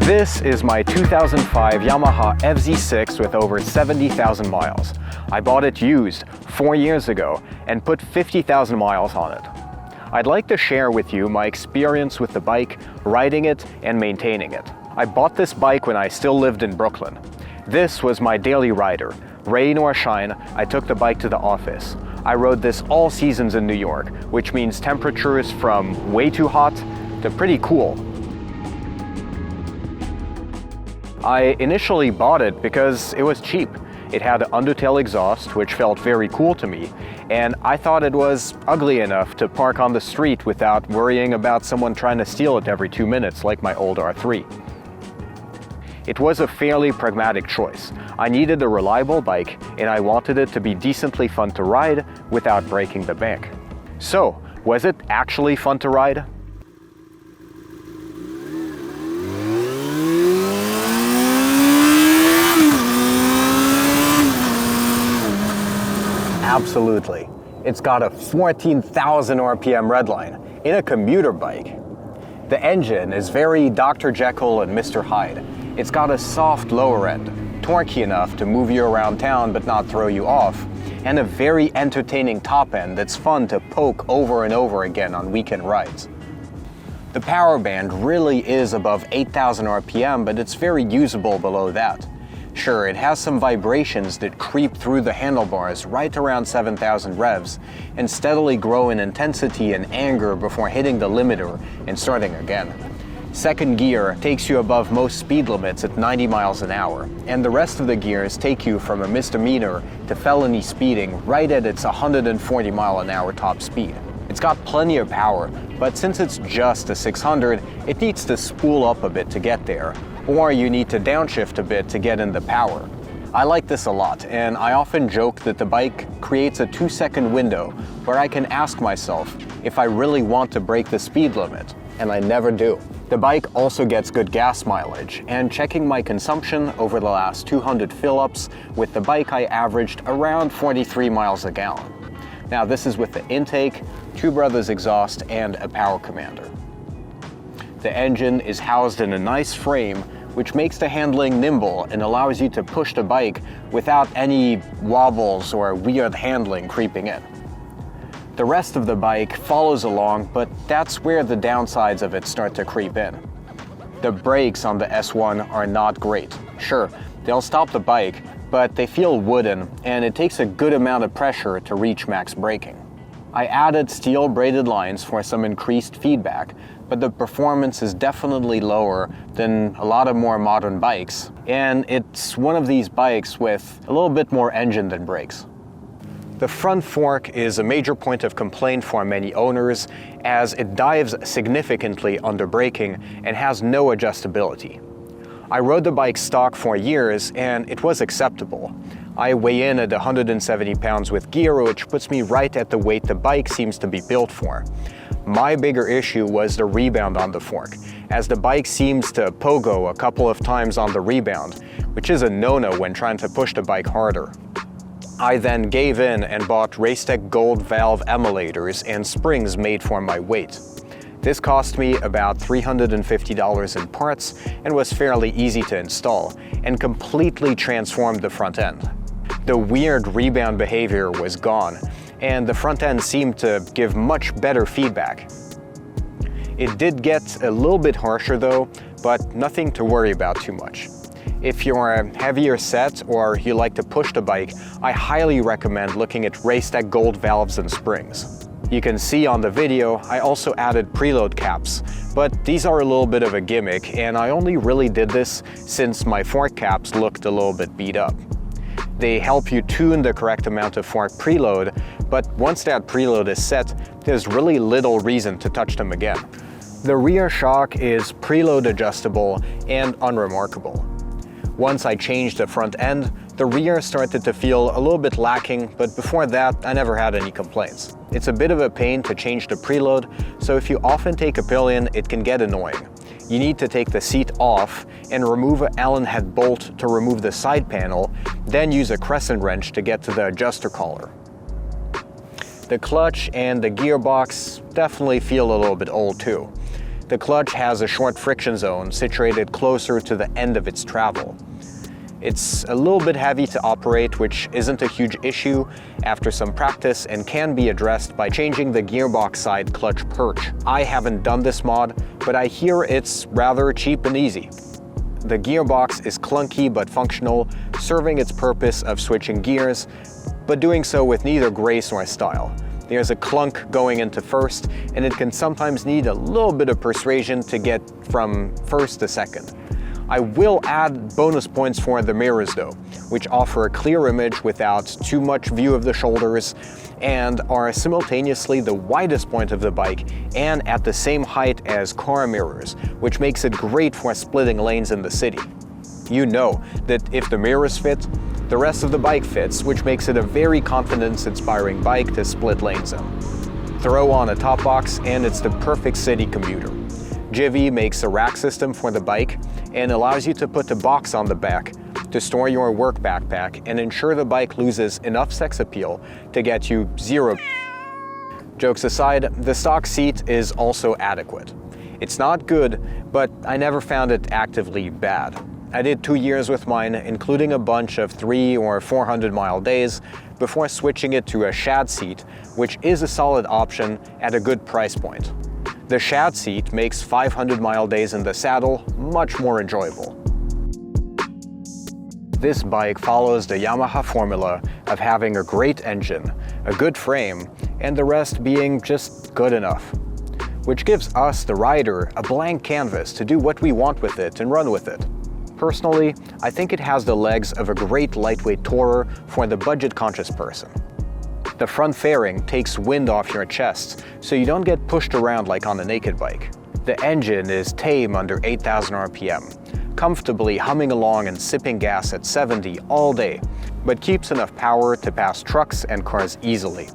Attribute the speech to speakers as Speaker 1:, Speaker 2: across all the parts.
Speaker 1: This is my 2005 Yamaha FZ6 with over 70,000 miles. I bought it used 4 years ago and put 50,000 miles on it. I'd like to share with you my experience with the bike, riding it and maintaining it. I bought this bike when I still lived in Brooklyn. This was my daily rider. Rain or shine, I took the bike to the office. I rode this all seasons in New York, which means temperatures from way too hot to pretty cool. I initially bought it because it was cheap. It had an undertail exhaust, which felt very cool to me, and I thought it was ugly enough to park on the street without worrying about someone trying to steal it every 2 minutes like my old R3. It was a fairly pragmatic choice. I needed a reliable bike, and I wanted it to be decently fun to ride without breaking the bank. So, was it actually fun to ride? Absolutely. It's got a 14,000 RPM redline in a commuter bike. The engine is very Dr. Jekyll and Mr. Hyde. It's got a soft lower end, torquey enough to move you around town but not throw you off, and a very entertaining top end that's fun to poke over and over again on weekend rides. The power band really is above 8,000 RPM, but it's very usable below that. Sure, it has some vibrations that creep through the handlebars right around 7,000 revs and steadily grow in intensity and anger before hitting the limiter and starting again. Second gear takes you above most speed limits at 90 miles an hour, and the rest of the gears take you from a misdemeanor to felony speeding right at its 140 mile an hour top speed. It's got plenty of power, but since it's just a 600, it needs to spool up a bit to get there, or you need to downshift a bit to get in the power. I like this a lot, and I often joke that the bike creates a 2-second window where I can ask myself if I really want to break the speed limit, and I never do. The bike also gets good gas mileage, and checking my consumption over the last 200 fill-ups with the bike, I averaged around 43 miles a gallon. Now this is with the intake, Two Brothers exhaust, and a power commander. The engine is housed in a nice frame, which makes the handling nimble and allows you to push the bike without any wobbles or weird handling creeping in. The rest of the bike follows along, but that's where the downsides of it start to creep in. The brakes on the S1 are not great. Sure, they'll stop the bike, but they feel wooden, and it takes a good amount of pressure to reach max braking. I added steel braided lines for some increased feedback, but the performance is definitely lower than a lot of more modern bikes, and it's one of these bikes with a little bit more engine than brakes. The front fork is a major point of complaint for many owners, as it dives significantly under braking and has no adjustability. I rode the bike stock for years and it was acceptable. I weigh in at 170 pounds with gear, which puts me right at the weight the bike seems to be built for. My bigger issue was the rebound on the fork, as the bike seems to pogo a couple of times on the rebound, which is a no-no when trying to push the bike harder. I then gave in and bought Racetech Gold valve emulators and springs made for my weight. This cost me about $350 in parts and was fairly easy to install, and completely transformed the front end. The weird rebound behavior was gone, and the front end seemed to give much better feedback. It did get a little bit harsher though, but nothing to worry about too much. If you're heavier set or you like to push the bike, I highly recommend looking at Racetech Gold valves and springs. You can see on the video, I also added preload caps, but these are a little bit of a gimmick, and I only really did this since my fork caps looked a little bit beat up. They help you tune the correct amount of fork preload, but once that preload is set, there's really little reason to touch them again. The rear shock is preload adjustable and unremarkable. Once I changed the front end, the rear started to feel a little bit lacking, but before that, I never had any complaints. It's a bit of a pain to change the preload, so if you often take a pillion, it can get annoying. You need to take the seat off and remove an Allen head bolt to remove the side panel, then use a crescent wrench to get to the adjuster collar. The clutch and the gearbox definitely feel a little bit old too. The clutch has a short friction zone situated closer to the end of its travel. It's a little bit heavy to operate, which isn't a huge issue after some practice and can be addressed by changing the gearbox side clutch perch. I haven't done this mod, but I hear it's rather cheap and easy. The gearbox is clunky but functional, serving its purpose of switching gears, but doing so with neither grace nor style. There's a clunk going into first, and it can sometimes need a little bit of persuasion to get from first to second. I will add bonus points for the mirrors though, which offer a clear image without too much view of the shoulders and are simultaneously the widest point of the bike and at the same height as car mirrors, which makes it great for splitting lanes in the city. You know that if the mirrors fit, the rest of the bike fits, which makes it a very confidence-inspiring bike to split lanes in. Throw on a top box and it's the perfect city commuter. Jivy makes a rack system for the bike and allows you to put a box on the back to store your work backpack and ensure the bike loses enough sex appeal to get you 0. Jokes aside, the stock seat is also adequate. It's not good, but I never found it actively bad. I did 2 years with mine, including a bunch of 300 or 400 mile days, before switching it to a shad seat, which is a solid option at a good price point. The shad seat makes 500 mile days in the saddle much more enjoyable. This bike follows the Yamaha formula of having a great engine, a good frame, and the rest being just good enough, which gives us, the rider, a blank canvas to do what we want with it and run with it. Personally, I think it has the legs of a great lightweight tourer for the budget-conscious person. The front fairing takes wind off your chest, so you don't get pushed around like on a naked bike. The engine is tame under 8,000 RPM, comfortably humming along and sipping gas at 70 all day, but keeps enough power to pass trucks and cars easily.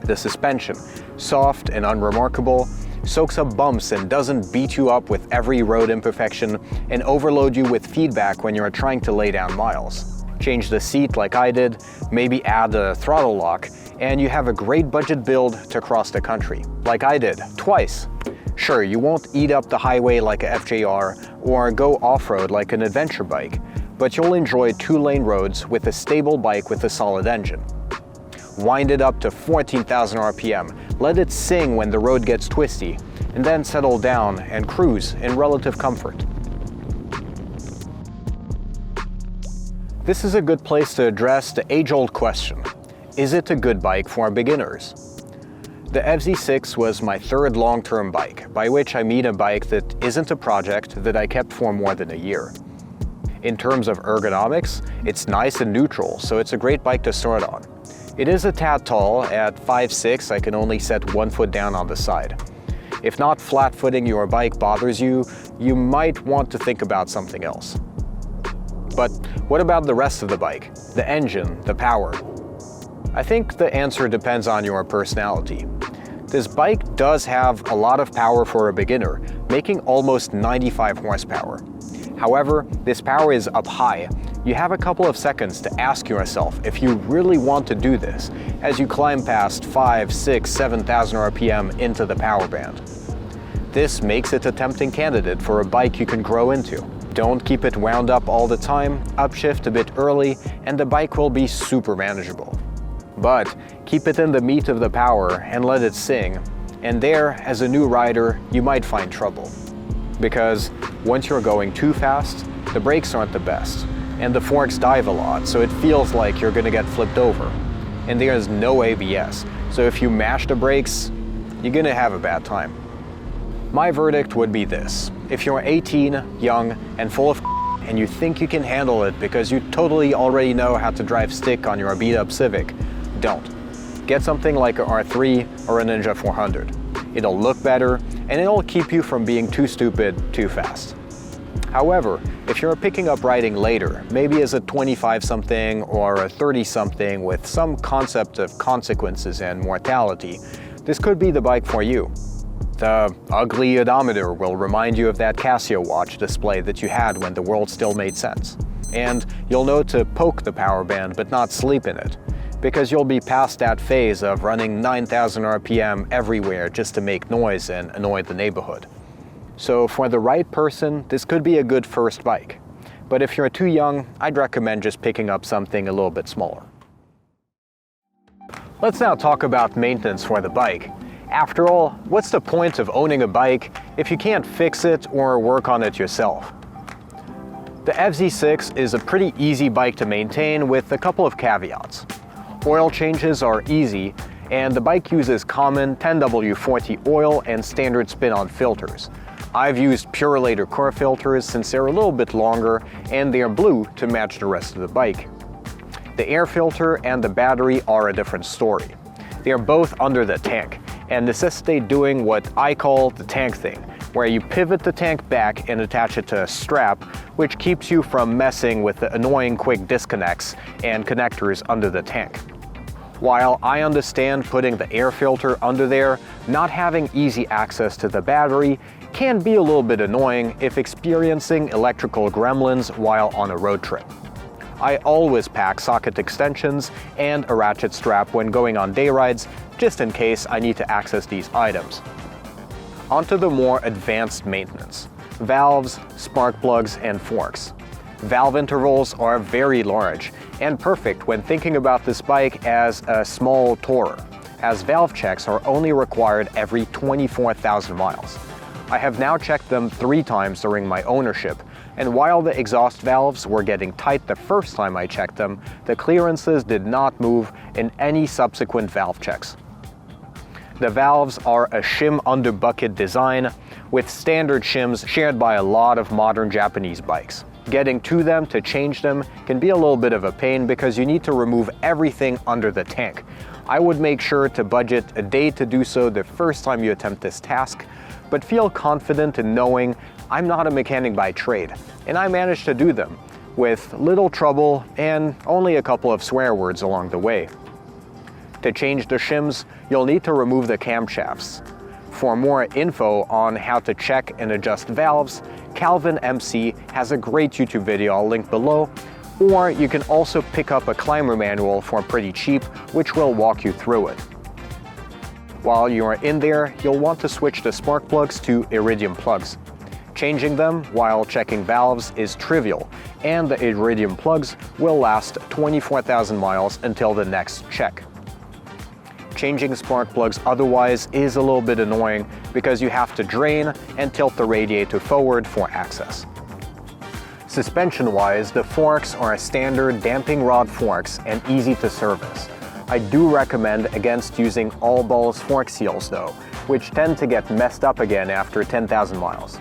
Speaker 1: The suspension, soft and unremarkable, soaks up bumps and doesn't beat you up with every road imperfection and overload you with feedback when you're trying to lay down miles. Change the seat like I did, maybe add a throttle lock, and you have a great budget build to cross the country, like I did, twice. Sure, you won't eat up the highway like a FJR or go off-road like an adventure bike, but you'll enjoy 2-lane roads with a stable bike with a solid engine. Wind it up to 14,000 RPM, let it sing when the road gets twisty, and then settle down and cruise in relative comfort. This is a good place to address the age-old question: is it a good bike for beginners? The FZ6 was my third long-term bike, by which I mean a bike that isn't a project that I kept for more than a year. In terms of ergonomics, it's nice and neutral, so it's a great bike to start on. It is a tad tall. At 5'6", I can only set 1 foot down on the side. If not flat-footing your bike bothers you, you might want to think about something else. But what about the rest of the bike? The engine, the power? I think the answer depends on your personality. This bike does have a lot of power for a beginner, making almost 95 horsepower. However, this power is up high. You have a couple of seconds to ask yourself if you really want to do this as you climb past 5, 6, 7,000 RPM into the power band. This makes it a tempting candidate for a bike you can grow into. Don't keep it wound up all the time, upshift a bit early, and the bike will be super manageable. But keep it in the meat of the power and let it sing, and there, as a new rider, you might find trouble. Because once you're going too fast, the brakes aren't the best, and the forks dive a lot, so it feels like you're gonna get flipped over. And there's no ABS, so if you mash the brakes, you're gonna have a bad time. My verdict would be this: if you're 18, young, and full of and you think you can handle it because you totally already know how to drive stick on your beat-up Civic, don't. Get something like a R3 or a Ninja 400. It'll look better, and it'll keep you from being too stupid too fast. However, if you're picking up riding later, maybe as a 25-something or a 30-something with some concept of consequences and mortality, this could be the bike for you. The ugly odometer will remind you of that Casio watch display that you had when the world still made sense. And you'll know to poke the power band but not sleep in it, because you'll be past that phase of running 9,000 RPM everywhere just to make noise and annoy the neighborhood. So for the right person, this could be a good first bike. But if you're too young, I'd recommend just picking up something a little bit smaller. Let's now talk about maintenance for the bike. After all, what's the point of owning a bike if you can't fix it or work on it yourself? The FZ6 is a pretty easy bike to maintain with a couple of caveats. Oil changes are easy, and the bike uses common 10W40 oil and standard spin-on filters. I've used Purelator core filters since they're a little bit longer and they are blue to match the rest of the bike. The air filter and the battery are a different story. They are both under the tank and necessitate doing what I call the tank thing, where you pivot the tank back and attach it to a strap, which keeps you from messing with the annoying quick disconnects and connectors under the tank. While I understand putting the air filter under there, not having easy access to the battery can be a little bit annoying if experiencing electrical gremlins while on a road trip. I always pack socket extensions and a ratchet strap when going on day rides, just in case I need to access these items. Onto the more advanced maintenance: valves, spark plugs, and forks. Valve intervals are very large and perfect when thinking about this bike as a small tourer, as valve checks are only required every 24,000 miles. I have now checked them 3 times during my ownership, and while the exhaust valves were getting tight the first time I checked them, the clearances did not move in any subsequent valve checks. The valves are a shim under bucket design with standard shims shared by a lot of modern Japanese bikes. Getting to them to change them can be a little bit of a pain because you need to remove everything under the tank. I would make sure to budget a day to do so the first time you attempt this task, but feel confident in knowing I'm not a mechanic by trade, and I managed to do them with little trouble and only a couple of swear words along the way. To change the shims, you'll need to remove the camshafts. For more info on how to check and adjust valves, Calvin MC has a great YouTube video I'll link below, or you can also pick up a climber manual for pretty cheap, which will walk you through it. While you are in there, you'll want to switch the spark plugs to iridium plugs. Changing them while checking valves is trivial, and the iridium plugs will last 24,000 miles until the next check. Changing spark plugs otherwise is a little bit annoying because you have to drain and tilt the radiator forward for access. Suspension-wise, the forks are standard damping rod forks and easy to service. I do recommend against using all balls fork seals though, which tend to get messed up again after 10,000 miles.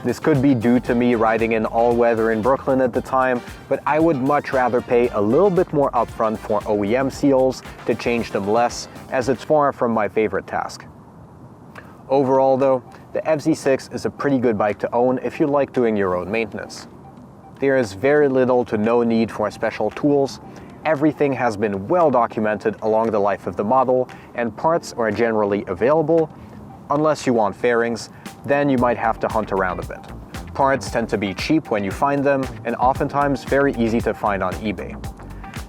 Speaker 1: This could be due to me riding in all-weather in Brooklyn at the time, but I would much rather pay a little bit more upfront for OEM seals to change them less, as it's far from my favorite task. Overall though, the FZ6 is a pretty good bike to own if you like doing your own maintenance. There is very little to no need for special tools. Everything has been well documented along the life of the model, and parts are generally available. Unless you want fairings, then you might have to hunt around a bit. Parts tend to be cheap when you find them, and oftentimes very easy to find on eBay.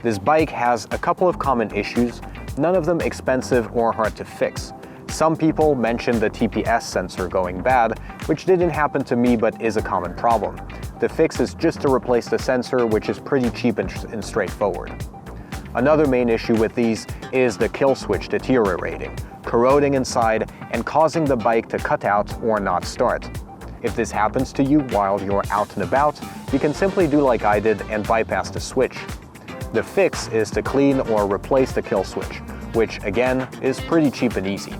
Speaker 1: This bike has a couple of common issues, none of them expensive or hard to fix. Some people mention the TPS sensor going bad, which didn't happen to me but is a common problem. The fix is just to replace the sensor, which is pretty cheap and straightforward. Another main issue with these is the kill switch deteriorating, corroding inside and causing the bike to cut out or not start. If this happens to you while you're out and about, you can simply do like I did and bypass the switch. The fix is to clean or replace the kill switch, which again is pretty cheap and easy.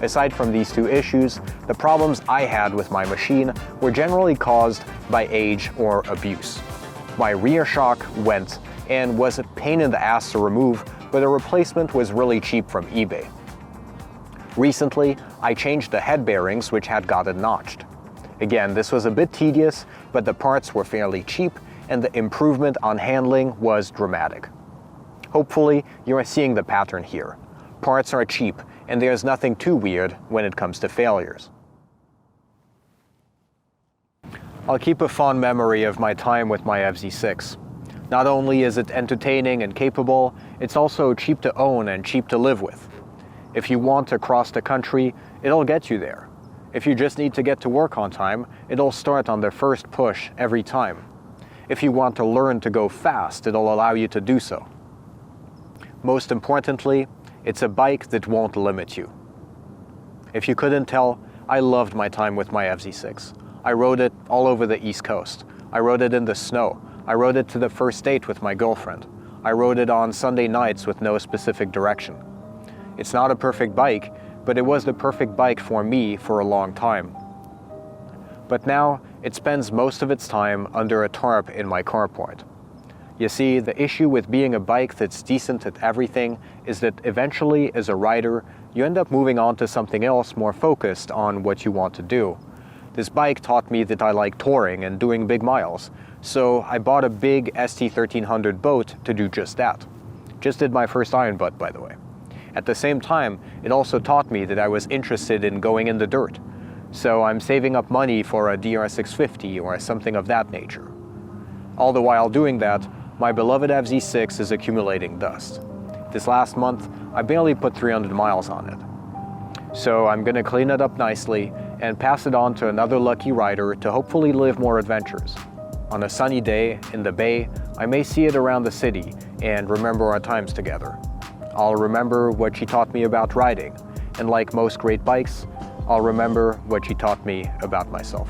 Speaker 1: Aside from these two issues, the problems I had with my machine were generally caused by age or abuse. My rear shock went and was a pain in the ass to remove, but a replacement was really cheap from eBay. Recently, I changed the head bearings which had gotten notched. Again, this was a bit tedious, but the parts were fairly cheap and the improvement on handling was dramatic. Hopefully, you are seeing the pattern here. Parts are cheap and there's nothing too weird when it comes to failures. I'll keep a fond memory of my time with my FZ6. Not only is it entertaining and capable, it's also cheap to own and cheap to live with. If you want to cross the country, it'll get you there. If you just need to get to work on time, it'll start on the first push every time. If you want to learn to go fast, it'll allow you to do so. Most importantly, it's a bike that won't limit you. If you couldn't tell, I loved my time with my FZ6. I rode it all over the East Coast. I rode it in the snow. I rode it to the first date with my girlfriend. I rode it on Sunday nights with no specific direction. It's not a perfect bike, but it was the perfect bike for me for a long time. But now, it spends most of its time under a tarp in my carport. You see, the issue with being a bike that's decent at everything is that eventually, as a rider, you end up moving on to something else more focused on what you want to do. This bike taught me that I like touring and doing big miles, so I bought a big ST1300 boat to do just that. Just did my first iron butt, by the way. At the same time, it also taught me that I was interested in going in the dirt, so I'm saving up money for a DR650 or something of that nature. All the while doing that, my beloved FZ6 is accumulating dust. This last month, I barely put 300 miles on it. So I'm gonna clean it up nicely and pass it on to another lucky rider to hopefully live more adventures. On a sunny day in the bay, I may see it around the city and remember our times together. I'll remember what she taught me about riding, and like most great bikes, I'll remember what she taught me about myself.